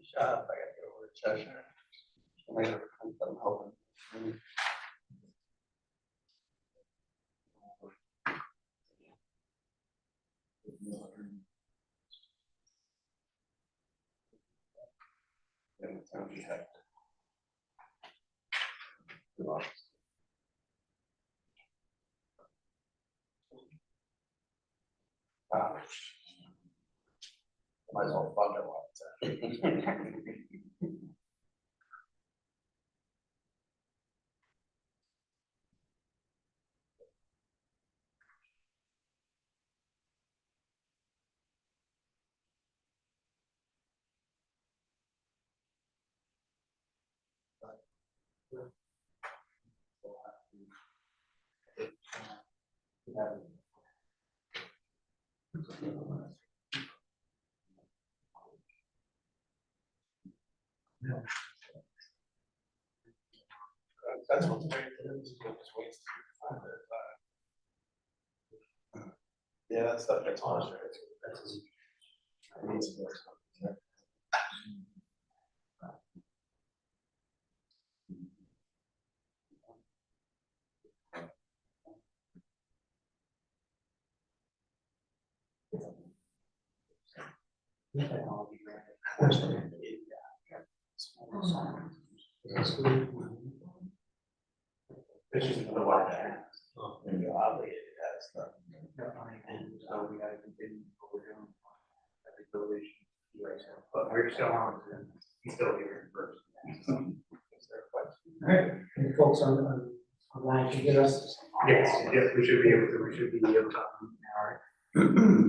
Shop. I gotta go over to Cheshire. I'm hoping. Might as well fund it while it's That's what's great. Yeah, that stuff gets on. It's just the one there. And you're obligated to that stuff. And so we gotta continue what we're doing. Every village. But we're still on, he's still here first. All right, any folks online can get us? Yes, we should be able to talk. All right.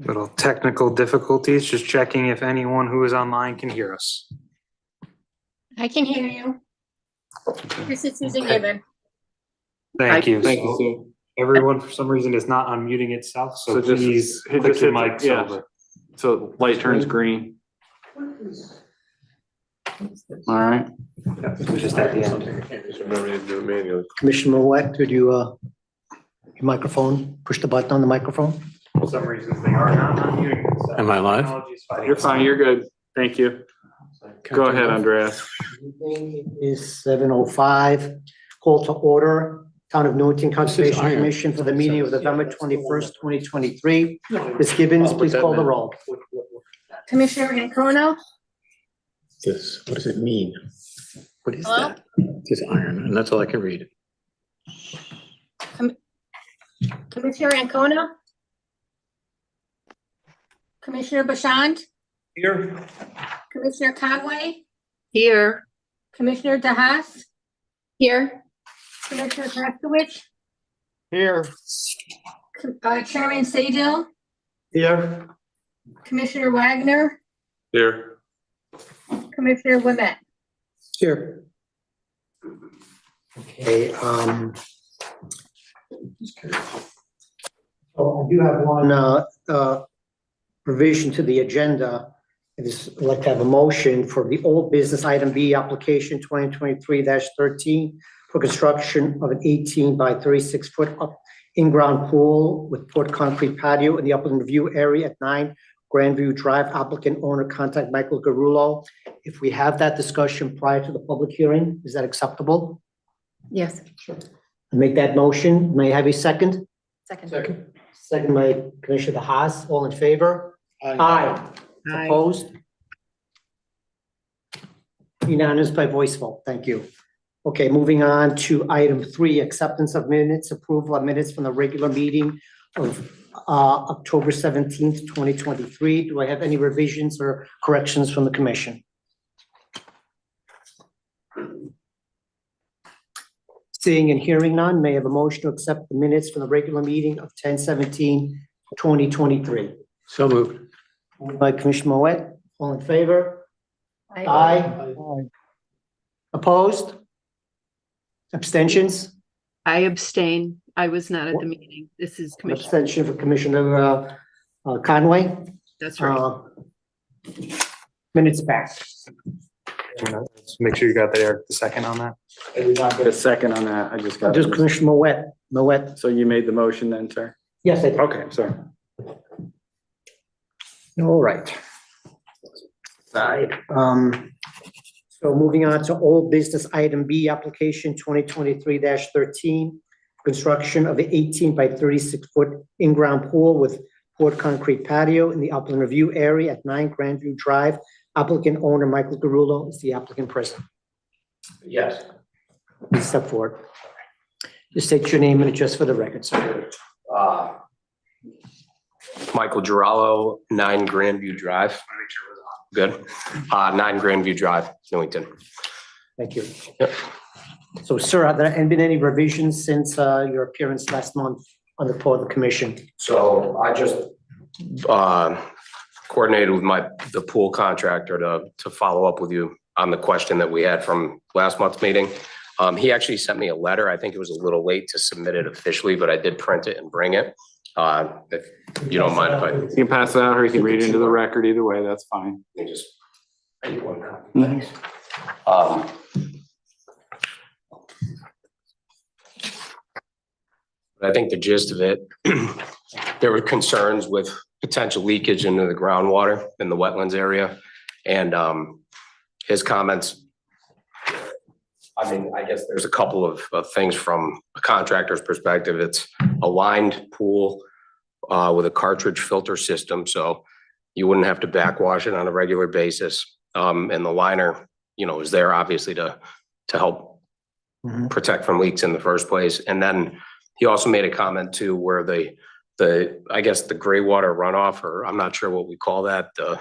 Little technical difficulties, just checking if anyone who is online can hear us. I can hear you. This is Susan Gibbon. Thank you. Thank you, So Sue. everyone for some reason is not unmuting itself, so So just please hit- click just your hit- mics yeah. over. So light turns green. All right. Just at the end. Remember to do it manually. Commissioner Moet, could you, your microphone, push the button on the microphone? For some reasons, they are not unmuting themselves. Am I live? Technology is fighting You're us. fine, you're good. Thank you. Go ahead, Andreas. It is 7:05. Call to order, Town of Newington Conservation iron. Commission for the meeting of November 21st, 2023. Ms. Gibbons, please call the roll. Commissioner Ancona, This, what does it mean? What is Hello? that? It's iron, and that's all I can read. Commissioner Ancona, Commissioner Bashand, Here. Commissioner Conway, Here. Commissioner DeHaas, Here. Commissioner Kraskowicz, Here. Chairman Sajal, Here. Commissioner Wagner, Here. Commissioner Wimett. Here. Okay, so I do have one, revision to the agenda. I'd just like to have a motion for the old business item B, application 2023-13 for construction of an 18 by 36 foot in-ground pool with poured concrete patio in the upland review area at 9 Grandview Drive. Applicant owner contact Michael Garullo. If we have that discussion prior to the public hearing, is that acceptable? Yes. Make that motion. May I have a second? Second. Second by Commissioner Haas. All in favor? Aye. Opposed? Unanimous by voice vote. Thank you. Okay, moving on to item 3, acceptance of minutes, approval of minutes from the regular meeting of October 17th, 2023. Do I have any revisions or corrections from the commission? Seeing and hearing none, may I have a motion to accept the minutes from the regular meeting of 10/17/2023? So moved. Moved by Commissioner Moet. All in favor? Aye. Opposed? Abstentions? I abstain. I was not at the meeting. This is An Commissioner. abstention for Commissioner Conway. That's right. Minutes back. Let's make sure you got the Eric, the second on that. I did not get a second on that. I just got. Just Commissioner Moet. So you made the motion then, sir? Yes, I did. Okay, sorry. All right. Side. So moving on to old business item B, application 2023-13, construction of the 18 by 36 foot in-ground pool with poured concrete patio in the upland review area at 9 Grandview Drive. Applicant owner Michael Garullo is the applicant present. Yes. Please step forward. Just state your name and address for the record, sir. Michael Girallo, 9 Grandview Drive. Good. 9 Grandview Drive, Newington. Thank you. Yep. So, sir, have there been any revisions since your appearance last month on the part of the commission? So I just coordinated with the pool contractor to follow up with you on the question that we had from last month's meeting. He actually sent me a letter. I think it was a little late to submit it officially, but I did print it and bring it. If you don't mind if I. You can pass it out or you can read it into the record. Either way, that's fine. Let me just. I need one copy. Mhm. I think the gist of it, there were concerns with potential leakage into the groundwater in the wetlands area. And his comments, I mean, I guess there's a couple of things from a contractor's perspective. It's a lined pool with a cartridge filter system, so you wouldn't have to backwash it on a regular basis. And the liner, is there obviously to help protect from leaks in the first place. And then he also made a comment too, where I guess the gray water runoff, or I'm not sure what we call that, the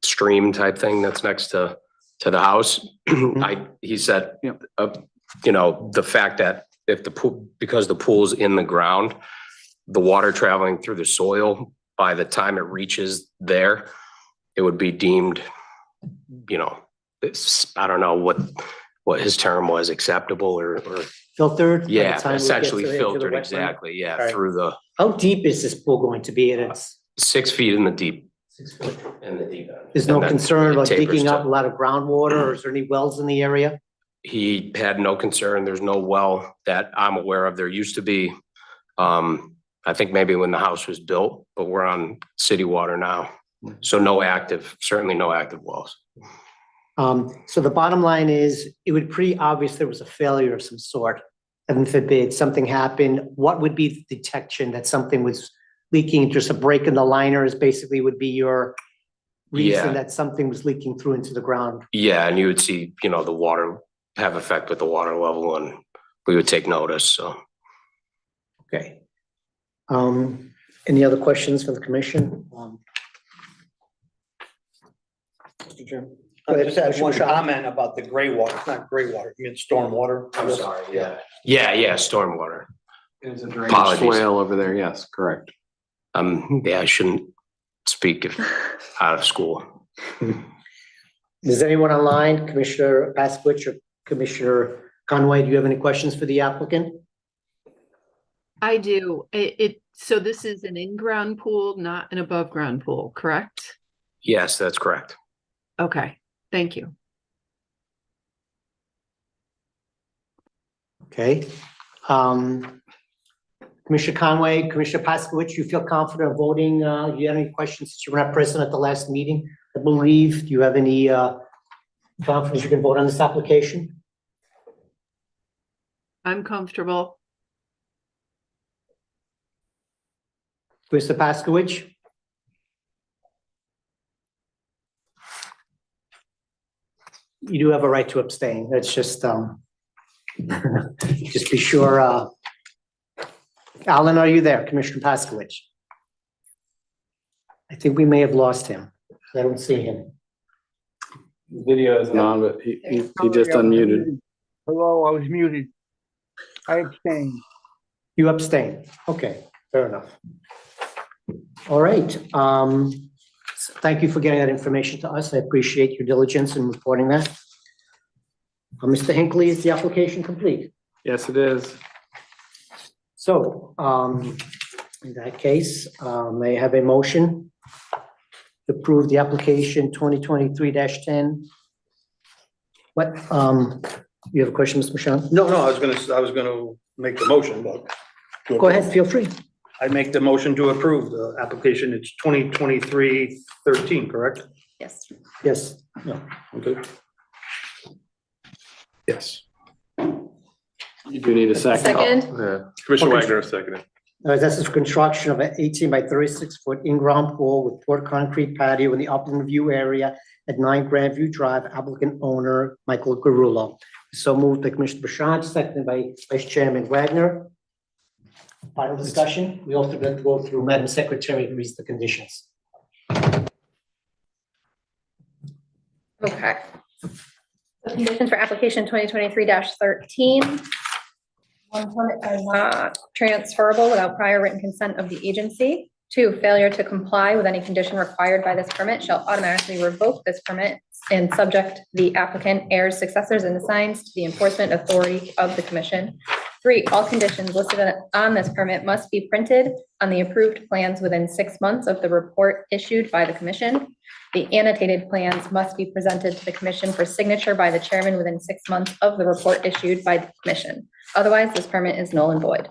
stream type thing that's next to the house. He said, the fact that if the pool, because the pool's in the ground, the water traveling through the soil, by the time it reaches there, it would be deemed, I don't know what his term was, acceptable or Filtered? by the yeah, time we get essentially to the edge of the filtered, wetland? exactly, yeah, Right. through the How deep is this pool going to be? And it's 6 feet in the deep, 6 foot. in the deep end. There's no And then concern it about tapers digging to- up a lot of groundwater, or is there any wells in the area? He had no concern. There's no well that I'm aware of. There used to be, I think maybe when the house was built, but we're on city water now. So certainly no active wells. So the bottom line is, it would pretty obvious there was a failure of some sort. Heaven forbid, something happened. What would be the detection that something was leaking? Just a break in the liner is basically would be your reason Yeah. that something was leaking through into the ground. Yeah, and you would see, the water have effect with the water level, and we would take notice, so. Okay. Any other questions for the commission? Mr. Chairman. I just had one Commissioner Shaw. comment about the gray water. It's not gray water, you mean storm water. I'm sorry, yeah. Yeah, stormwater. It's a drainage Apologies. swale over there. Yes, correct. Yeah, I shouldn't speak if out of school. Is anyone online, Commissioner Pasquich or Commissioner Conway, do you have any questions for the applicant? I do. So this is an in-ground pool, not an above-ground pool, correct? Yes, that's correct. Okay, thank you. Okay. Commissioner Conway, Commissioner Pasquich, you feel confident of voting? You had any questions since you were not present at the last meeting? I believe, do you have any confidence you can vote on this application? I'm comfortable. Mr. Pasquich? You do have a right to abstain. That's just, just be sure. Alan, are you there, Commissioner Pasquich? I think we may have lost him. I don't see him. Video isn't on, but he just unmuted. Hello, I was muted. I abstained. You abstain. Okay, fair enough. All right. Thank you for getting that information to us. I appreciate your diligence in reporting that. Mr. Hinckley, is the application complete? Yes, it is. So, in that case, may I have a motion to approve the application 2023-10? What, you have a question, Mr. Michelle? No, I was gonna make the motion, but. Go ahead, feel free. I make the motion to approve the application. It's 2023-13, correct? Yes. Yes. No. Okay. Yes. You do need a second. Second, Commissioner Okay. Wagner, seconded. This is construction of an 18 by 36 foot in-ground pool with poured concrete patio in the upland view area at 9 Grandview Drive, applicant owner Michael Garullo. So moved by Commissioner Bouchard, seconded by Vice Chairman Wagner. Final discussion. We also have to go through Madam Secretary to read the conditions. okay. The conditions for application 2023-13. One permit is not transferable without prior written consent of the agency. 2, failure to comply with any condition required by this permit shall automatically revoke this permit and subject the applicant, heirs, successors, and assigns to the enforcement authority of the commission. 3, all conditions listed on this permit must be printed on the approved plans within 6 months of the report issued by the commission. The annotated plans must be presented to the commission for signature by the chairman within 6 months of the report issued by the commission. Otherwise, this permit is null and void.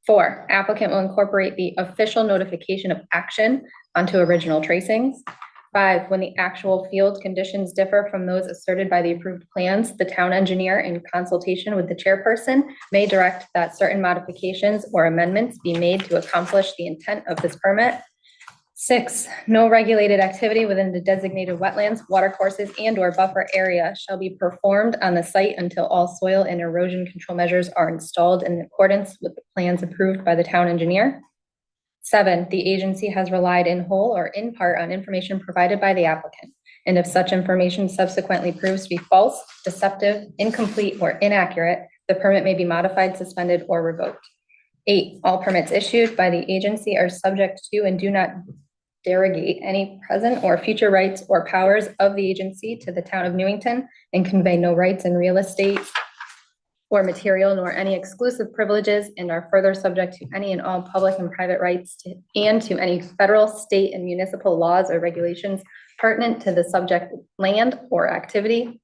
4, applicant will incorporate the official notification of action onto original tracings. 5, when the actual field conditions differ from those asserted by the approved plans, the town engineer, in consultation with the chairperson, may direct that certain modifications or amendments be made to accomplish the intent of this permit. 6, no regulated activity within the designated wetlands, watercourses, and/or buffer area shall be performed on the site until all soil and erosion control measures are installed in accordance with the plans approved by the town engineer. 7, the agency has relied in whole or in part on information provided by the applicant, and if such information subsequently proves to be false, deceptive, incomplete, or inaccurate, the permit may be modified, suspended, or revoked. 8, all permits issued by the agency are subject to and do not derogate any present or future rights or powers of the agency to the town of Newington and convey no rights in real estate or material, nor any exclusive privileges, and are further subject to any and all public and private rights and to any federal, state, and municipal laws or regulations pertinent to the subject land or activity.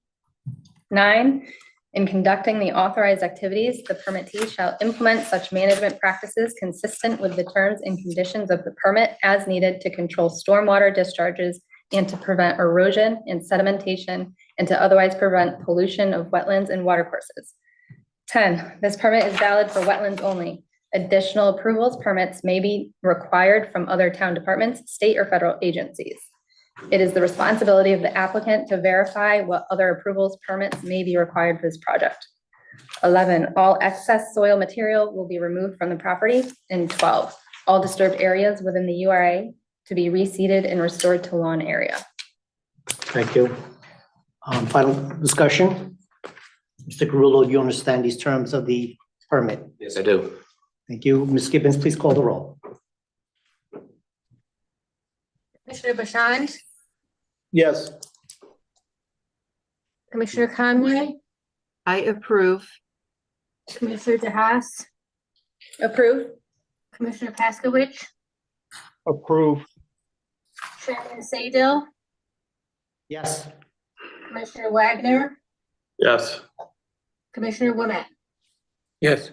9, in conducting the authorized activities, the permittee shall implement such management practices consistent with the terms and conditions of the permit as needed to control stormwater discharges and to prevent erosion and sedimentation and to otherwise prevent pollution of wetlands and watercourses. 10, this permit is valid for wetlands only. Additional approvals, permits may be required from other town departments, state or federal agencies. It is the responsibility of the applicant to verify what other approvals, permits may be required for this project. 11, all excess soil material will be removed from the property. And 12, all disturbed areas within the URA to be reseeded and restored to lawn area. Thank you. Final discussion? Mr. Garullo, do you understand these terms of the permit? Yes, I do. Thank you. Ms. Gibbons, please call the roll. Commissioner Bashan, Yes. Commissioner Conway, I approve. Commissioner DeHaas, Approve? Commissioner Paskowitz, approve, Chairman Saydel, Yes. Commissioner Wagner, Yes. Commissioner Wimet. Yes.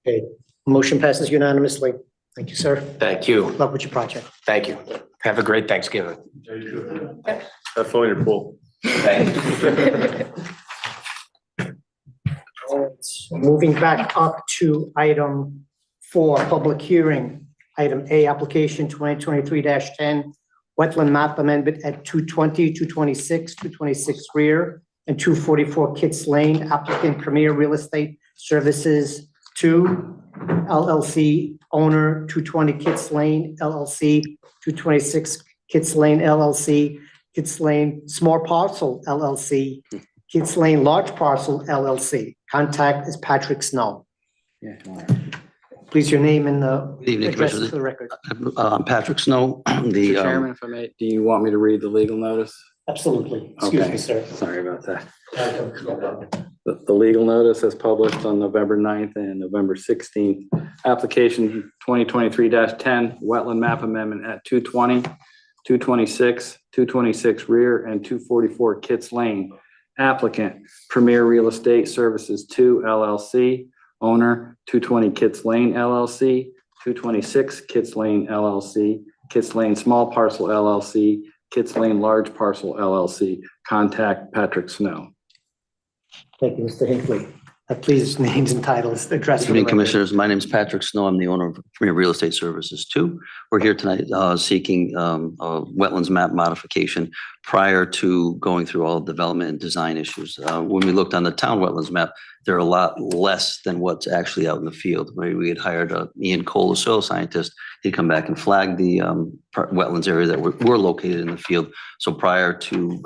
Okay, motion passes unanimously. Thank you, sir. Thank you. Luck with your project. Thank you. Have a great Thanksgiving. Have fun in your pool. Moving back up to item 4, public hearing. Item A, application 2023-10, wetland map amendment at 220, 226, 226 rear, and 244 Kits Lane. Applicant Premier Real Estate Services 2 LLC, owner 220 Kits Lane LLC, 226 Kits Lane LLC, Kits Lane Small Parcel LLC, Kits Lane Large Parcel LLC. Contact is Patrick Snow. Please, your name and the Good evening, address Commissioner. for the record. I'm Patrick Snow, Mr. the, Chairman, if I may, do you want me to read the legal notice? Absolutely. Excuse Okay. me, sir. Sorry about that. The legal notice is published on November 9th and November 16th. Application 2023-10, wetland map amendment at 220, 226, 226 rear, and 244 Kits Lane. Applicant Premier Real Estate Services 2 LLC, owner 220 Kits Lane LLC, 226 Kits Lane LLC, Kits Lane Small Parcel LLC, Kits Lane Large Parcel LLC. Contact Patrick Snow. Thank you, Mr. Hinckley. Please, names and titles, address. Good for the evening, record. Commissioners. My name is Patrick Snow. I'm the owner of Premier Real Estate Services 2. We're here tonight seeking a wetlands map modification prior to going through all development and design issues. When we looked on the town wetlands map, there are a lot less than what's actually out in the field. We had hired Ian Cole, a soil scientist. He'd come back and flag the wetlands area that we're located in the field. So prior to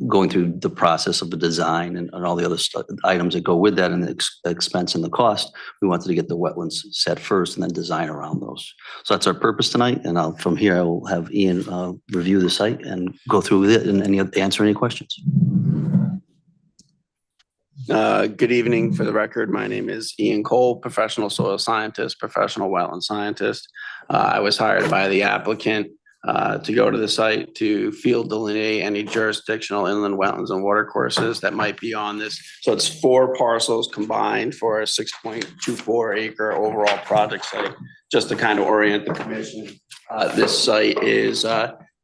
going through the process of the design and all the other items that go with that and the expense and the cost, we wanted to get the wetlands set first and then design around those. So that's our purpose tonight. And from here, I will have Ian review the site and go through with it and answer any questions. Good evening. For the record, my name is Ian Cole, professional soil scientist, professional wetland scientist. I was hired by the applicant to go to the site to field delineate any jurisdictional inland wetlands and water courses that might be on this. So it's 4 parcels combined for a 6.24 acre overall project site. Just to kind of orient the commission, this site is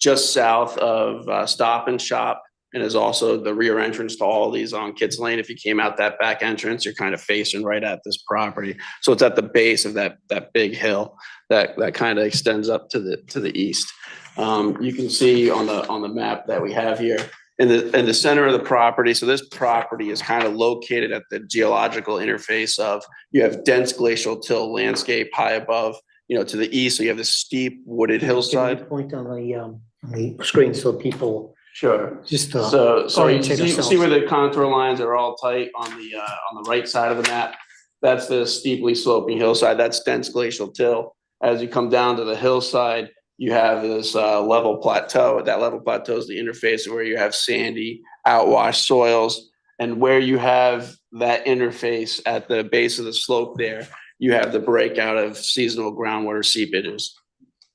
just south of Stop and Shop, and is also the rear entrance to all these on Kits Lane. If you came out that back entrance, you're kind of facing right at this property. So it's at the base of that big hill that kind of extends up to the east. You can see on the map that we have here in the center of the property. So this property is kind of located at the geological interface of, you have dense glacial till landscape high above, to the east. So you have this steep wooded hillside. Point on the screen so people. Sure. Just So you orientate see ourselves. where the contour lines are all tight on the right side of the map. That's the steeply sloping hillside. That's dense glacial till. As you come down to the hillside, you have this level plateau. That level plateau is the interface where you have sandy outwash soils, and where you have that interface at the base of the slope there, you have the breakout of seasonal groundwater seepages.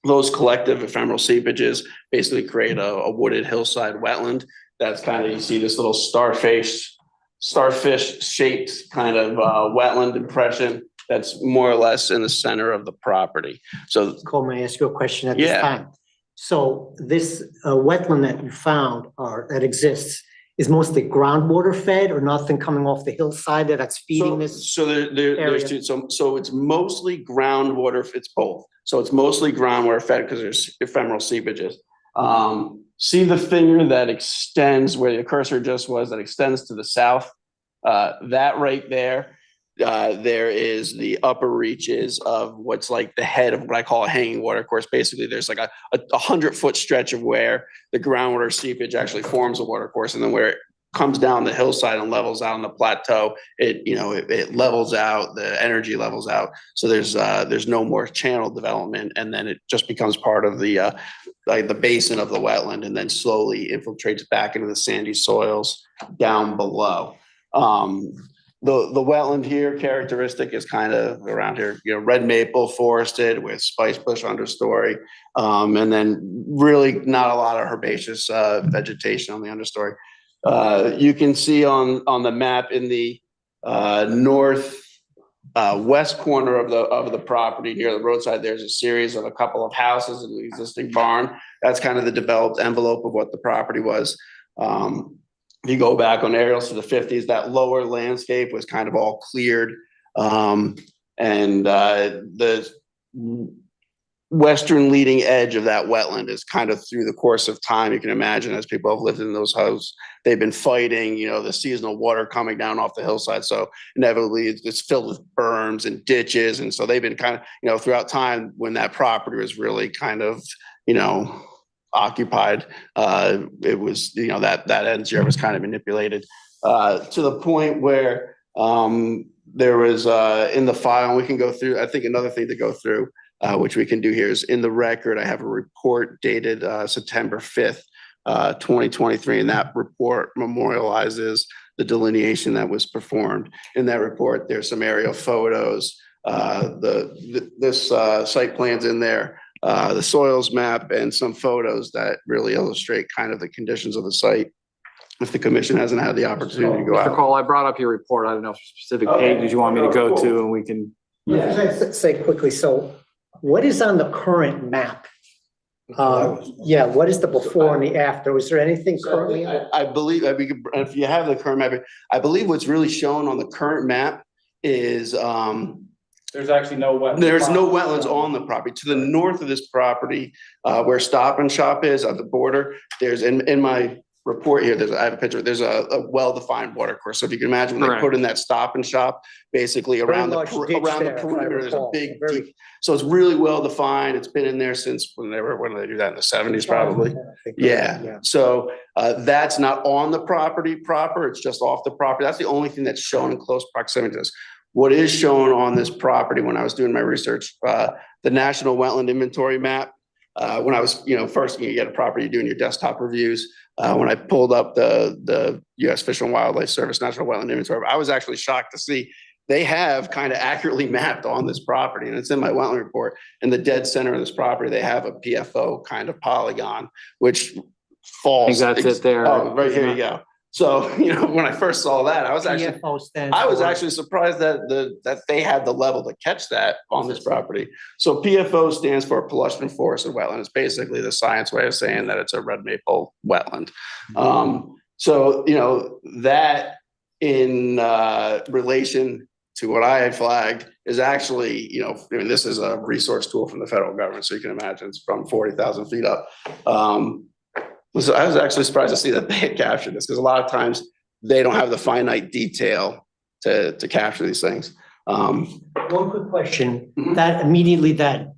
Those collective ephemeral seepages basically create a wooded hillside wetland. That's kind of, you see this little starfish shaped kind of wetland impression that's more or less in the center of the property. So Cole, may I ask you a question at this Yeah. time? So this wetland that you found or that exists is mostly groundwater fed or nothing coming off the hillside that's feeding this? So there's area? two, so it's mostly groundwater, it's both. So it's mostly groundwater fed because there's ephemeral seepages. See the finger that extends where the cursor just was, that extends to the south? That right there, there is the upper reaches of what's like the head of what I call a hanging water course. Basically, there's like a 100-foot stretch of where the groundwater seepage actually forms a water course, and then where comes down the hillside and levels out on the plateau, it levels out, the energy levels out. So there's no more channel development, and then it just becomes part of the like the basin of the wetland, and then slowly infiltrates back into the sandy soils down below. The wetland here characteristic is kind of around here, red maple forested with spice bush understory. And then really not a lot of herbaceous vegetation on the understory. You can see on the map in the north west corner of the property near the roadside, there's a series of a couple of houses and the existing barn. That's kind of the developed envelope of what the property was. If you go back on aerials to the 50s, that lower landscape was kind of all cleared. The western leading edge of that wetland is kind of through the course of time. You can imagine, as people have lived in those houses, they've been fighting, the seasonal water coming down off the hillside. So inevitably it's filled with berms and ditches. And so they've been kind of, throughout time when that property was really kind of, occupied, it was, that end here was kind of manipulated to the point where there was in the file, and we can go through, I think another thing to go through, which we can do here, is in the record, I have a report dated September 5th, 2023, and that report memorializes the delineation that was performed. In that report, there's some aerial photos, this site plan's in there, the soils map, and some photos that really illustrate kind of the conditions of the site. If the commission hasn't had the opportunity to go Mr. out. Cole, I brought up your report. I don't know if specific pages you want me to go to, and we can. Say quickly, so what is on the current map? What is the before and the after? Was there anything currently? I believe, if you have the current map, I believe what's really shown on the current map is, There's actually no wetlands. there's no wetlands on the property. To the north of this property, where Stop and Shop is at the border, there's in my report here, I have a picture, there's a well-defined water course. So if you can imagine, when they put in that Stop and Shop, basically around the perimeter, there's a big deep. So it's really well-defined. It's been in there since when did they do that, in the 70s probably? Yeah. So that's not on the property proper. It's just off the property. That's the only thing that's shown in close proximity to this. What is shown on this property when I was doing my research, the National Wetland Inventory map, when I was, first you get a property, you're doing your desktop reviews. When I pulled up the U.S. Fish and Wildlife Service National Wetland Inventory, I was actually shocked to see they have kind of accurately mapped on this property, and it's in my wetland report. In the dead center of this property, they have a PFO kind of polygon, which falls. I think that's it there. Oh, right here you go. So, when I first saw that, I was actually surprised that they had the level to catch that on this property. So PFO stands for Pedestrian Forested Wetland. It's basically the science way of saying that it's a red maple wetland. So, that in relation to what I had flagged is actually, this is a resource tool from the federal government. So you can imagine it's from 40,000 feet up. So I was actually surprised to see that they had captured this, because a lot of times they don't have the finite detail to capture these things. One quick question, that immediately that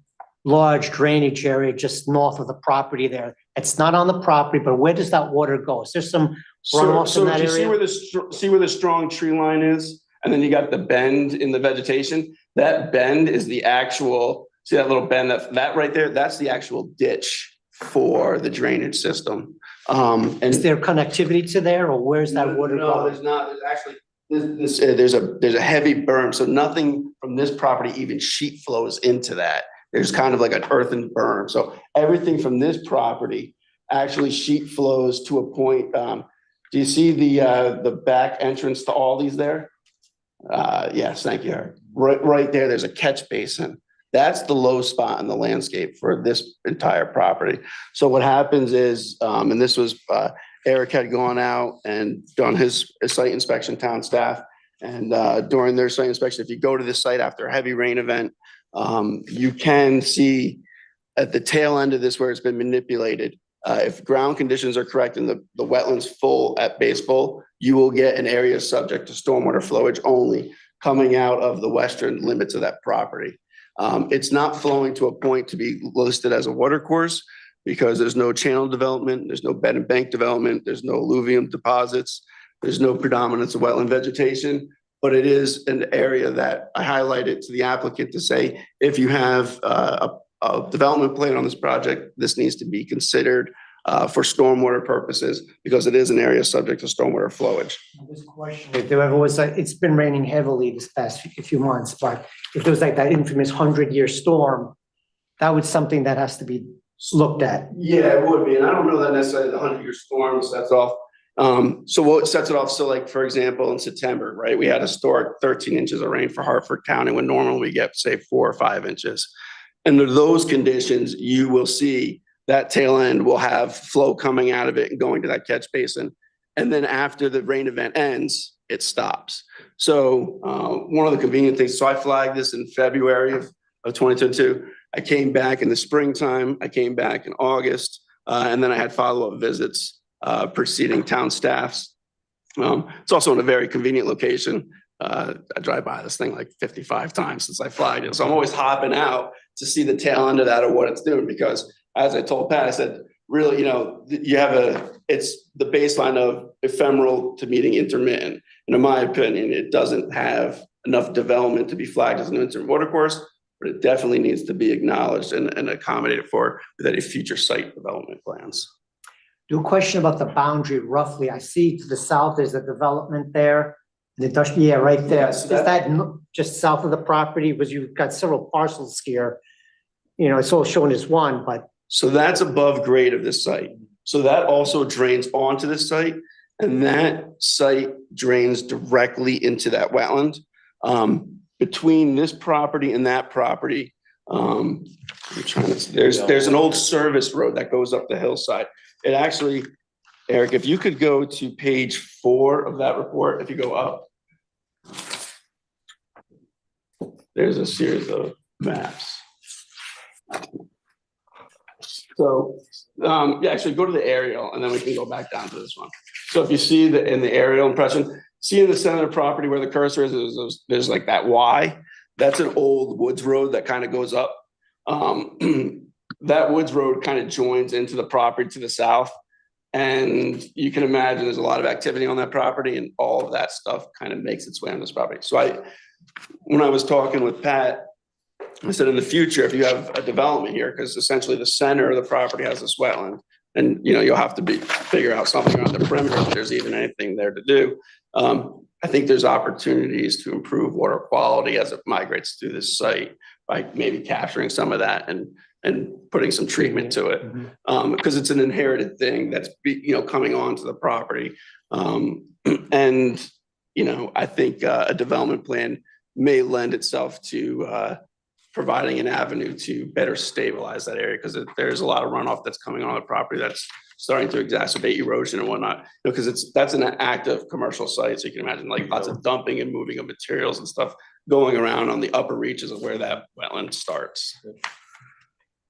large drainage area just north of the property there, it's not on the property, but where does that water go? Is there some runoff in that area? See where the strong tree line is? And then you got the bend in the vegetation. That bend is the actual, see that little bend, that right there, that's the actual ditch for the drainage system. And is there connectivity to there, or where's that water No, going? there's not. There's actually there's a heavy berm, so nothing from this property even sheet flows into that. There's kind of like an earthen berm. So everything from this property actually sheet flows to a point. Do you see the back entrance to Aldi's there? Yes, thank you. Right there, there's a catch basin. That's the low spot in the landscape for this entire property. So what happens is, and this was, Eric had gone out and done his site inspection, town staff. And during their site inspection, if you go to the site after a heavy rain event, you can see at the tail end of this where it's been manipulated, if ground conditions are correct and the wetlands full at base bowl, you will get an area subject to stormwater flowage only coming out of the western limits of that property. It's not flowing to a point to be listed as a water course because there's no channel development, there's no bed and bank development, there's no alluvium deposits. There's no predominance of wetland vegetation, but it is an area that I highlighted to the applicant to say, if you have a development plan on this project, this needs to be considered for stormwater purposes, because it is an area subject to stormwater flowage. This question, if there ever was, it's been raining heavily this past few months, but if there was like that infamous 100-year storm, that was something that has to be looked at. Yeah, it would be, and I don't know that necessarily the 100-year storm sets off. So what sets it off? So like, for example, in September, right, we had a historic 13 inches of rain for Hartford County when normally we get, say, 4 or 5 inches. Under those conditions, you will see that tail end will have flow coming out of it and going to that catch basin. And then after the rain event ends, it stops. So one of the convenient things, so I flagged this in February of 2022. I came back in the springtime, I came back in August, and then I had follow-up visits preceding town staffs. It's also in a very convenient location. I drive by this thing like 55 times since I flagged it. So I'm always hopping out to see the tail end of that or what it's doing, because as I told Pat, I said, really, you know, you have it's the baseline of ephemeral to meeting intermittent. And in my opinion, it doesn't have enough development to be flagged as an intermittent watercourse, but it definitely needs to be acknowledged and accommodated for with any future site development plans. Do a question about the boundary roughly. I see to the south, there's a development there. Yeah, right there. Yes, Is that just south of the property? Because you've got several parcels here. You know, it's all shown as one, but. So that's above grade of this site. So that also drains onto the site, and that site drains directly into that wetland. Between this property and that property, I'm trying to see, there's an old service road that goes up the hillside. It actually, Eric, if you could go to page 4 of that report, if you go up, there's a series of maps. So, yeah, actually go to the aerial and then we can go back down to this one. So if you see in the aerial impression, see in the center of the property where the cursor is, there's like that Y. That's an old woods road that kind of goes up. That woods road kind of joins into the property to the south. And you can imagine there's a lot of activity on that property, and all of that stuff kind of makes its way on this property. So when I was talking with Pat, I said, in the future, if you have a development here, because essentially the center of the property has this wetland, and you know, you'll have to figure out something around the perimeter if there's even anything there to do. I think there's opportunities to improve water quality as it migrates through this site by maybe capturing some of that and putting some treatment to it, because it's an inherited thing that's coming onto the property. And you know, I think a development plan may lend itself to providing an avenue to better stabilize that area, because there's a lot of runoff that's coming on the property that's starting to exacerbate erosion and whatnot. Because that's an active commercial site, so you can imagine like lots of dumping and moving of materials and stuff going around on the upper reaches of where that wetland starts.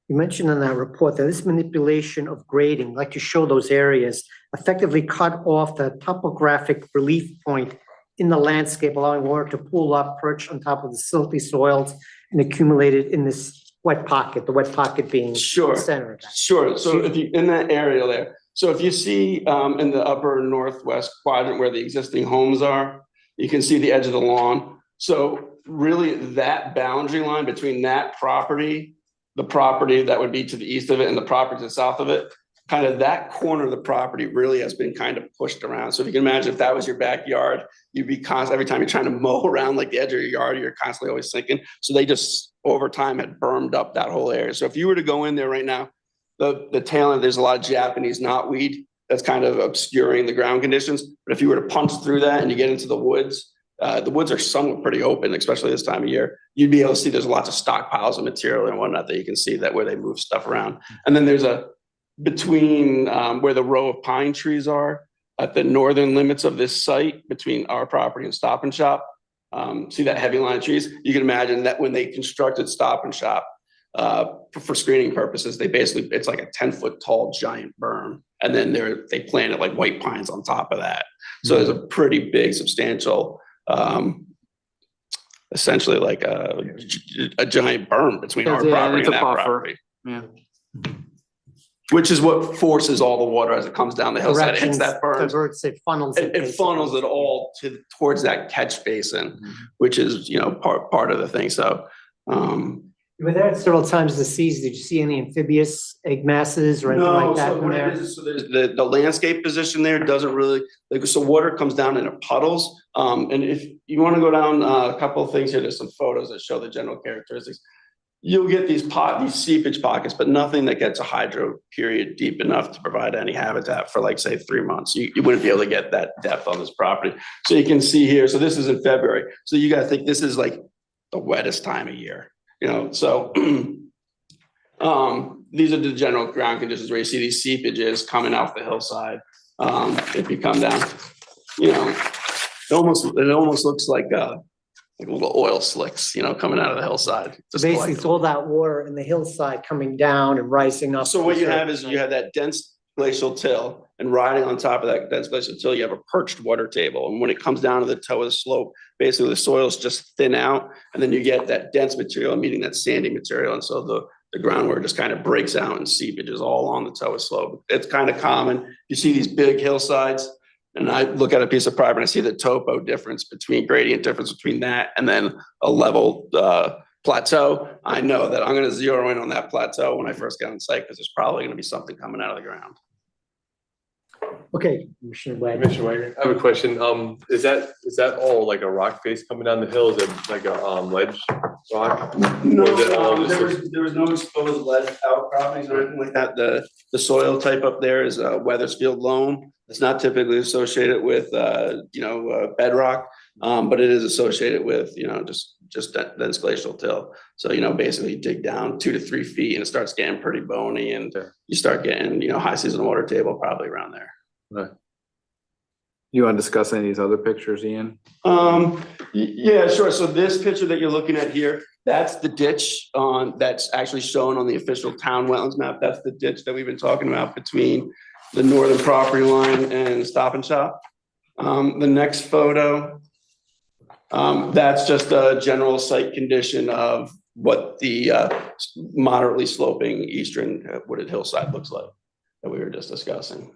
You mentioned in that report that this manipulation of grading, like to show those areas, effectively cut off the topographic relief point in the landscape, allowing water to pool up, perch on top of the silty soils, and accumulate it in this wet pocket, the wet pocket being the center of that. Sure. So if you, in that area there, so if you see in the upper northwest quadrant where the existing homes are, you can see the edge of the lawn. So really that boundary line between that property, the property that would be to the east of it, and the property to the south of it, kind of that corner of the property really has been kind of pushed around. So if you can imagine if that was your backyard, you'd be constantly, every time you're trying to mow around like the edge of your yard, you're constantly always sinking. So they just over time had bermed up that whole area. So if you were to go in there right now, the tail end, there's a lot of Japanese knotweed that's kind of obscuring the ground conditions. But if you were to punch through that and you get into the woods are somewhat pretty open, especially this time of year. You'd be able to see there's lots of stockpiles of material and whatnot that you can see that where they move stuff around. And then there's between where the row of pine trees are at the northern limits of this site between our property and Stop and Shop. See that heavy line of trees? You can imagine that when they constructed Stop and Shop for screening purposes, it's like a 10-foot tall giant berm. And then they planted like white pines on top of that. So there's a pretty big, substantial, essentially like a giant berm between our property and that property. Yeah. which is what forces all the water as it comes down the hillside. It hits Directions, that berm. diverts it, funnels it. It funnels it all towards that catch basin, which is, part of the thing. So, You were there several times this season. Did you see any amphibious egg masses or anything like that in what it there? is, so there's the landscape position there doesn't really, so water comes down into puddles. And if you want to go down a couple of things here, there's some photos that show the general characteristics. You'll get these seepage pockets, but nothing that gets a hydro period deep enough to provide any habitat for like, say, 3 months. You wouldn't be able to get that depth on this property. So you can see here, so this is in February. So you gotta think this is like the wettest time of year, so these are the general ground conditions where you see these seepages coming off the hillside. If you come down, it almost looks like little oil slicks, coming out of the hillside. Just Basically, it's all that water in the hillside coming down and rising up. So what you have is you have that dense glacial till, and riding on top of that dense glacial till, you have a perched water table. And when it comes down to the toe of the slope, basically the soils just thin out, and then you get that dense material meeting that sandy material. And so the groundwater just kind of breaks out and seepages all on the toe of slope. It's kind of common. You see these big hillsides, and I look at a piece of property and I see the topo difference gradient difference between that and then a level plateau. I know that I'm going to zero in on that plateau when I first get on site, because there's probably going to be something coming out of the ground. Okay, Commissioner Wagner. Commissioner Wagner, I have a question. Is that all like a rock face coming down the hill? Is it like a ledge rock? No, Or is it all just there was no exposed lead outcroppings or anything like that. The soil type up there is Weathersfield loam. It's not typically associated with bedrock, but it is associated with just that dense glacial till. So basically you dig down 2 to 3 feet and it starts getting pretty bony, and you start getting high season water table probably around there. Right. You want to discuss any of these other pictures, Ian? Yeah, sure. So this picture that you're looking at here, that's the ditch that's actually shown on the official town wetlands map. That's the ditch that we've been talking about between the northern property line and Stop and Shop. The next photo, that's just a general site condition of what the moderately sloping eastern wooded hillside looks like that we were just discussing.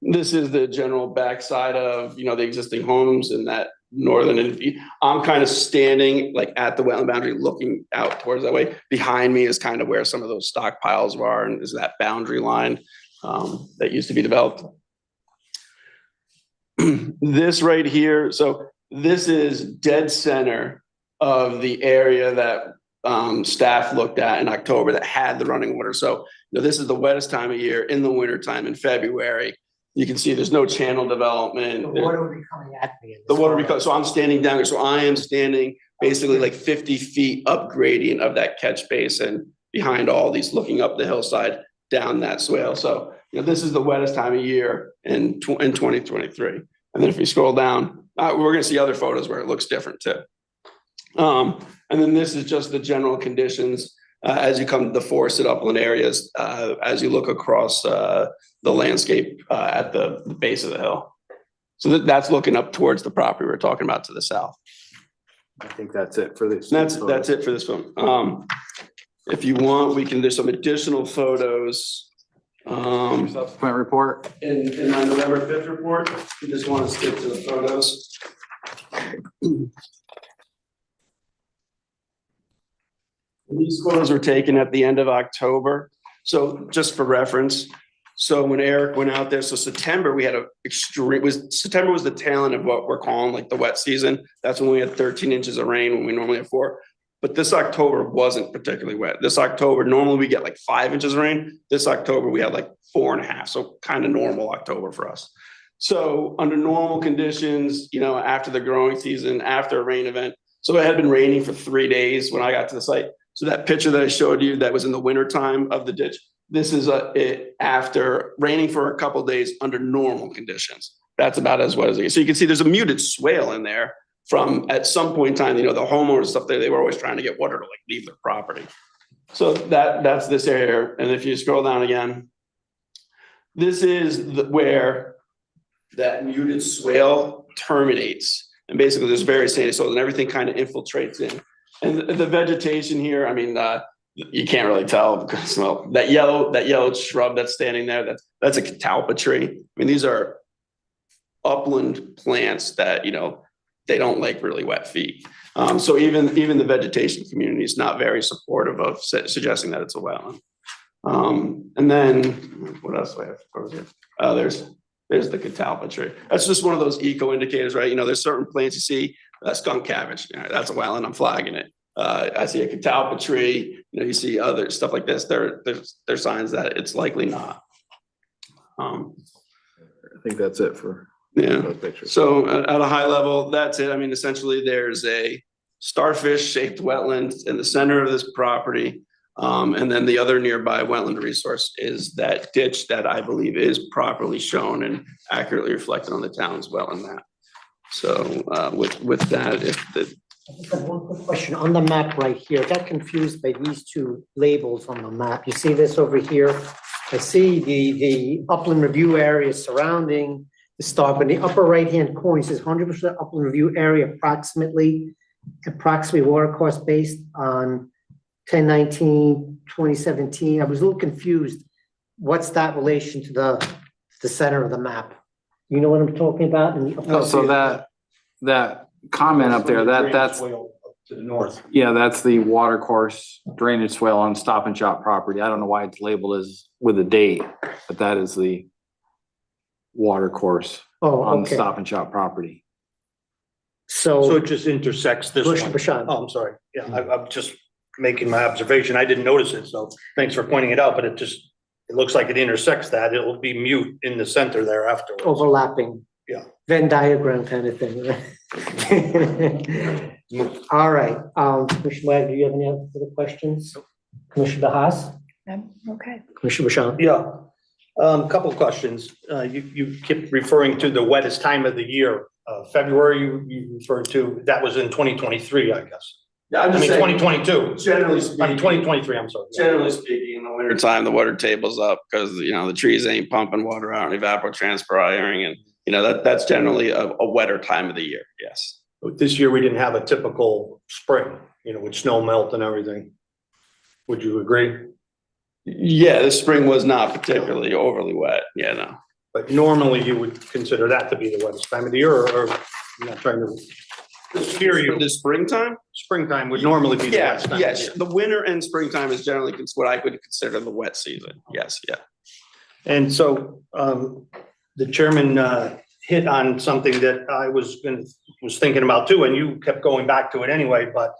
This is the general backside of, the existing homes in that northern, and I'm kind of standing like at the wetland boundary looking out towards that way. Behind me is kind of where some of those stockpiles are, and is that boundary line that used to be developed. This right here, so this is dead center of the area that staff looked at in October that had the running water. So this is the wettest time of year in the winter time in February. You can see there's no channel development. The water would be coming at me. So I'm standing down here. So I am standing basically like 50 feet up gradient of that catch basin behind all these, looking up the hillside down that swale. So, this is the wettest time of year in 2023. And then if you scroll down, we're going to see other photos where it looks different too. And then this is just the general conditions as you come to the forested upland areas, as you look across the landscape at the base of the hill. So that's looking up towards the property we're talking about to the south. I think that's it for this. That's it for this film. If you want, there's some additional photos. Subsequent report. In my November 5th report, you just want to skip to the photos. These photos were taken at the end of October. So just for reference, so when Eric went out there, so September, we had September was the tail end of what we're calling like the wet season. That's when we had 13 inches of rain when we normally have 4. But this October wasn't particularly wet. This October, normally we get like 5 inches of rain. This October, we had like 4.5. So kind of normal October for us. So under normal conditions, after the growing season, after a rain event, so it had been raining for 3 days when I got to the site. So that picture that I showed you that was in the winter time of the ditch, this is it after raining for a couple of days under normal conditions. That's about as wet as it gets. So you can see there's a muted swale in there from at some point in time, the homeowners stuff there, they were always trying to get water to like leave their property. So that's this area. And if you scroll down again, this is where that muted swale terminates. And basically there's very sandy soils and everything kind of infiltrates in. And the vegetation here, you can't really tell because, well, that yellow shrub that's standing there, that's a catalpa tree. I mean, these are upland plants that, they don't like really wet feet. So even the vegetation community is not very supportive of suggesting that it's a wetland. And then what else do I have to cover here? There's the catalpa tree. That's just one of those eco indicators, right? There's certain plants you see, skunk cabbage, that's a wetland, I'm flagging it. I see a catalpa tree, you see other stuff like this. There's signs that it's likely not. I think that's it for Yeah. those pictures. So at a high level, that's it. I mean, essentially, there's a starfish-shaped wetland in the center of this property. And then the other nearby wetland resource is that ditch that I believe is properly shown and accurately reflected on the town's wetland map. So with that, if the I just have one quick question on the map right here. I got confused by these two labels on the map. You see this over here? I see the upland review area surrounding the start, but in the upper right-hand corner, it says 100% upland review area approximately water course based on 10/19/2017. I was a little confused. What's that relation to the center of the map? You know what I'm talking about? In the upper So that comment up there, that's, To the north. yeah, that's the water course drainage swale on Stop and Shop property. I don't know why it's labeled as with a date, but that is the water course Oh, on okay. Stop and Shop property. So it just intersects this Bush one. to Bashan. Oh, I'm sorry. Yeah, I'm just making my observation. I didn't notice it, so thanks for pointing it out, but it looks like it intersects that. It'll be mute in the center there afterwards. Overlapping. Yeah. Venn diagram kind of thing. Right? All right, Commissioner Wagner, do you have any other questions? Commissioner Haas? Okay. Commissioner Bashan? Yeah, couple of questions. You kept referring to the wettest time of the year. February, you referred to, that was in 2023, I guess. Yeah, I mean, 2022. Generally speaking. I mean, 2023, I'm sorry. Generally speaking, in the winter time, the water table's up because, the trees ain't pumping water out and evapotranspiring. And, that's generally a wetter time of the year. Yes. But this year, we didn't have a typical spring, with snow melt and everything. Would you agree? Yeah, this spring was not particularly overly wet. Yeah, no. But normally you would consider that to be the wettest time of the year, or I'm not trying to hear you. The springtime? Springtime would normally be the wettest time of the Yes, year. the winter and springtime is generally what I would consider the wet season. Yes, yeah. And so, the chairman, hit on something that I was thinking about too, and you kept going back to it anyway, but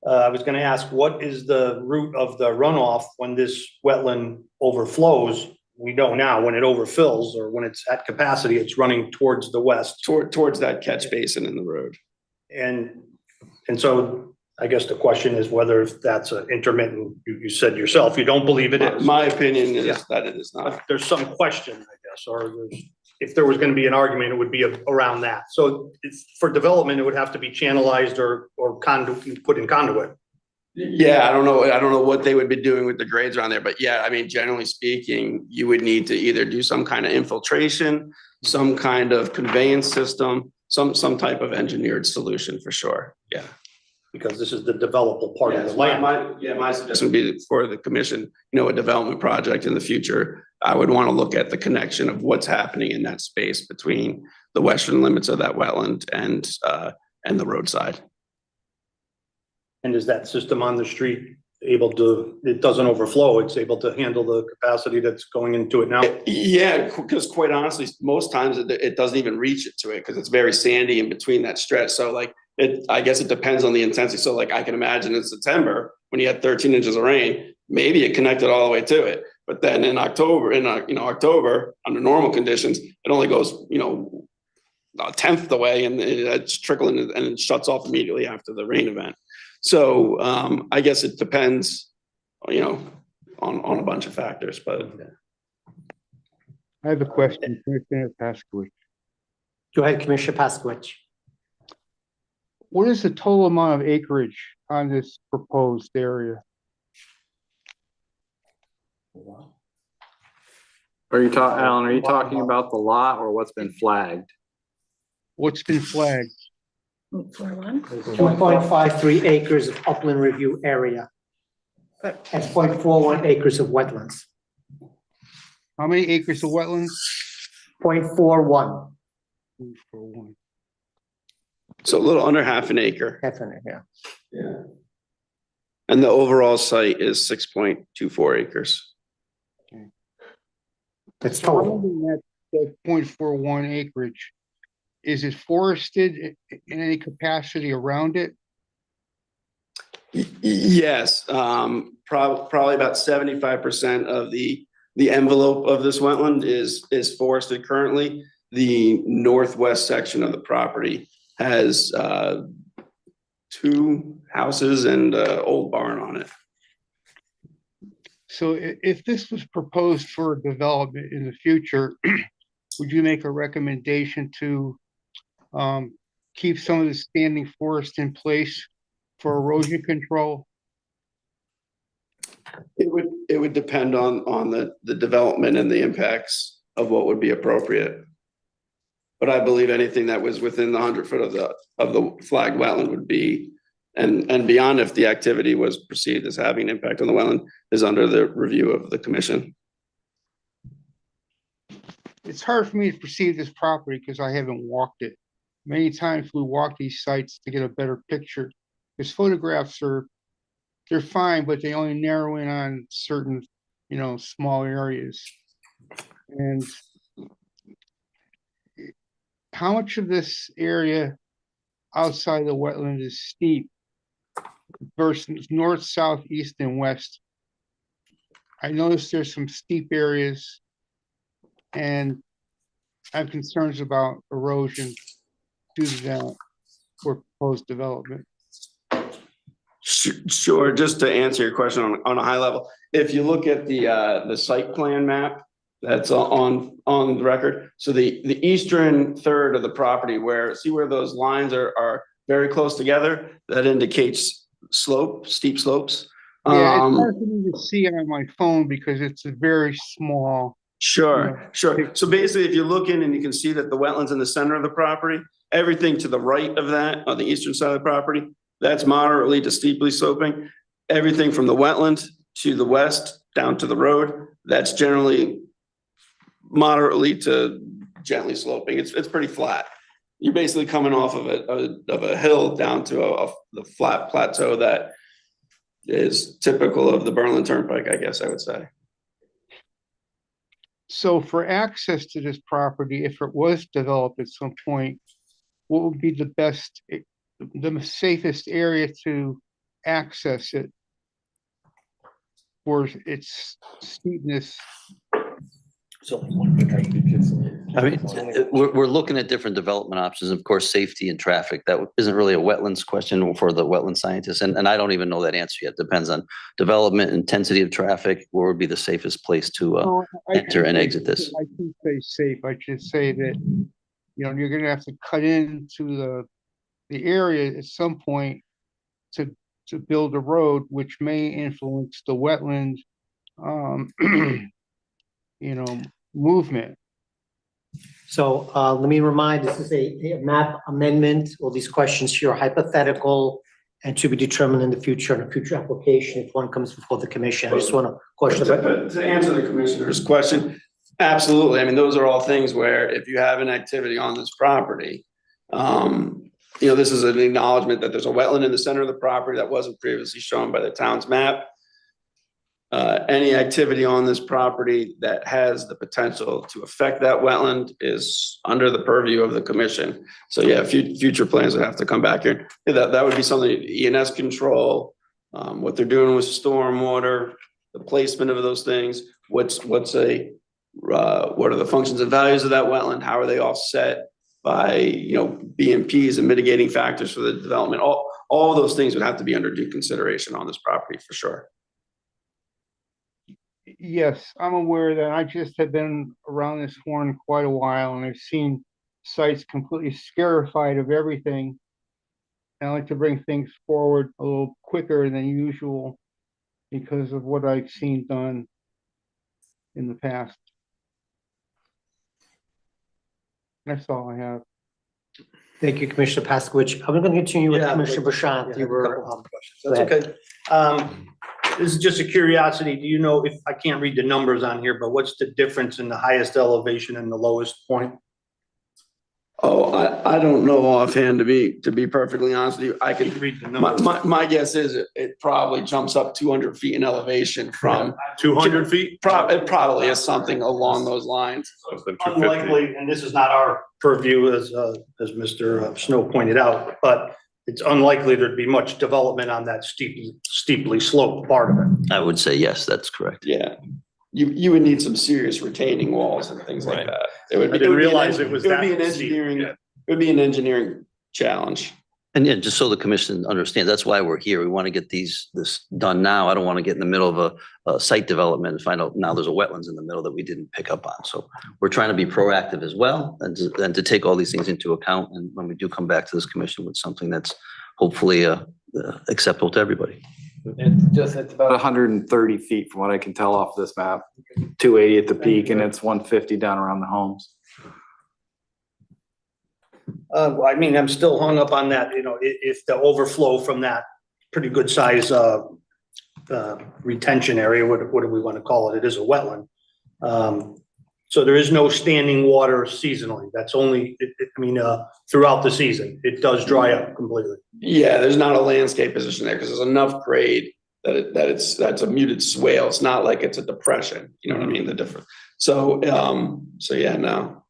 I was gonna ask, what is the route of the runoff when this wetland overflows? We know now when it overfills or when it's at capacity, it's running towards the west. Towards that catch basin in the road. And so I guess the question is whether that's an intermittent, you said yourself, you don't believe it is. My opinion is Yeah. that it is not. But there's some question, I guess, or if there was gonna be an argument, it would be around that. So for development, it would have to be channelized or conduit, put in conduit. Yeah, I don't know what they would be doing with the grades around there, but yeah, I mean, generally speaking, you would need to either do some kind of infiltration, some kind of conveyance system, some type of engineered solution for sure, yeah. Because this is the developable part of the land. My suggestion would be for the commission, a development project in the future, I would want to look at the connection of what's happening in that space between the western limits of that wetland and the roadside. And is that system on the street able to, it doesn't overflow, it's able to handle the capacity that's going into it now? Yeah, because quite honestly, most times it doesn't even reach it to it because it's very sandy in between that stretch. So I guess it depends on the intensity. So I can imagine in September when you had 13 inches of rain, maybe it connected all the way to it. But then in October, October under normal conditions, it only goes, a tenth the way and it's trickling and it shuts off immediately after the rain event. So I guess it depends, on a bunch of factors, but. I have a question, Commissioner Paskowitz. Go ahead, Commissioner Paskowitz. What is the total amount of acreage on this proposed area? Alan, are you talking about the lot or what's been flagged? What's been flagged? 41. 2.53 acres of upland review area. That's 0.41 acres of wetlands. How many acres of wetlands? 0.41. For one. So a little under half an acre. Definitely, yeah. Yeah. And the overall site is 6.24 acres. That's total. Surrounding that 0.41 acreage, is it forested in any capacity around it? Yes, probably about 75% of the envelope of this wetland is forested currently. The northwest section of the property has 2 houses and an old barn on it. So if this was proposed for development in the future, would you make a recommendation to keep some of the standing forest in place for erosion control? It would depend on the development and the impacts of what would be appropriate. But I believe anything that was within the 100 foot of the flagged wetland would be, and beyond, if the activity was perceived as having an impact on the wetland, is under the review of the commission. It's hard for me to perceive this property because I haven't walked it. Many times we walk these sites to get a better picture. Because photographs they're fine, but they only narrow in on certain, small areas. And how much of this area outside the wetland is steep versus north, south, east, and west? I noticed there's some steep areas, and I have concerns about erosion due to that for proposed development. Sure, just to answer your question on a high level, if you look at the site plan map that's on the record, so the eastern third of the property, see where those lines are very close together, that indicates steep slopes. Yeah, it's hard for me to see it on my phone because it's a very small. Sure. So basically, if you look in and you can see that the wetlands in the center of the property, everything to the right of that, on the eastern side of the property, that's moderately to steeply sloping. Everything from the wetland to the west down to the road, that's generally moderately to gently sloping. It's pretty flat. You're basically coming off of a hill down to the flat plateau that is typical of the Berlin Turnpike, I guess I would say. So for access to this property, if it was developed at some point, what would be the safest area to access it for its steepness? So, I mean, we're looking at different development options, of course, safety and traffic. That isn't really a wetlands question for the wetland scientists. And I don't even know that answer yet. Depends on development, intensity of traffic, where would be the safest place to enter and exit this. I shouldn't say safe. I should say that, you're gonna have to cut into the area at some point to build a road, which may influence the wetland, movement. So let me remind, this is a map amendment. All these questions here are hypothetical and to be determined in the future on a future application if one comes before the commission. I just want to question. To answer the commissioner's question, absolutely. I mean, those are all things where if you have an activity on this property, this is an acknowledgement that there's a wetland in the center of the property that wasn't previously shown by the town's map. Any activity on this property that has the potential to affect that wetland is under the purview of the commission. So yeah, future plans would have to come back here. That would be something ENS control, what they're doing with stormwater, the placement of those things, what are the functions and values of that wetland? How are they offset by, BMPs and mitigating factors for the development? All of those things would have to be under due consideration on this property for sure. Yes, I'm aware that I just have been around this horn quite a while and I've seen sites completely scarified of everything. And I like to bring things forward a little quicker than usual because of what I've seen done in the past. That's all I have. Thank you, Commissioner Paskowitz. I'm going to continue with Commissioner Bashant. That's okay. This is just a curiosity. Do you know if, I can't read the numbers on here, but what's the difference in the highest elevation and the lowest point? Oh, I don't know offhand, to be perfectly honest with you. I could, Read the numbers. my guess is it probably jumps up 200 feet in elevation from. 200 feet? It probably is something along those lines. Less than 250. Unlikely, and this is not our purview as Mr. Snow pointed out, but it's unlikely there'd be much development on that steeply sloped part of it. I would say yes, that's correct. Yeah. You would need some serious retaining walls and things like that. It would I be- didn't it would be an realize en- it was It would be that an steep, engineering, yeah. it would be an engineering challenge. And yeah, just so the commission understands, that's why we're here. We want to get this done now. I don't want to get in the middle of a site development and find out now there's a wetlands in the middle that we didn't pick up on. So we're trying to be proactive as well and to take all these things into account. And when we do come back to this commission with something that's hopefully acceptable to everybody. It's about 130 feet from what I can tell off this map, 280 at the peak, and it's 150 down around the homes. I mean, I'm still hung up on that, you know, if the overflow from that pretty good size retention area, what do we want to call it? It is a wetland. So there is no standing water seasonally. That's only, throughout the season. It does dry up completely. Yeah, there's not a landscape position there because there's enough grade that's a muted swale. It's not like it's a depression. You know what I mean? The difference. So yeah, no.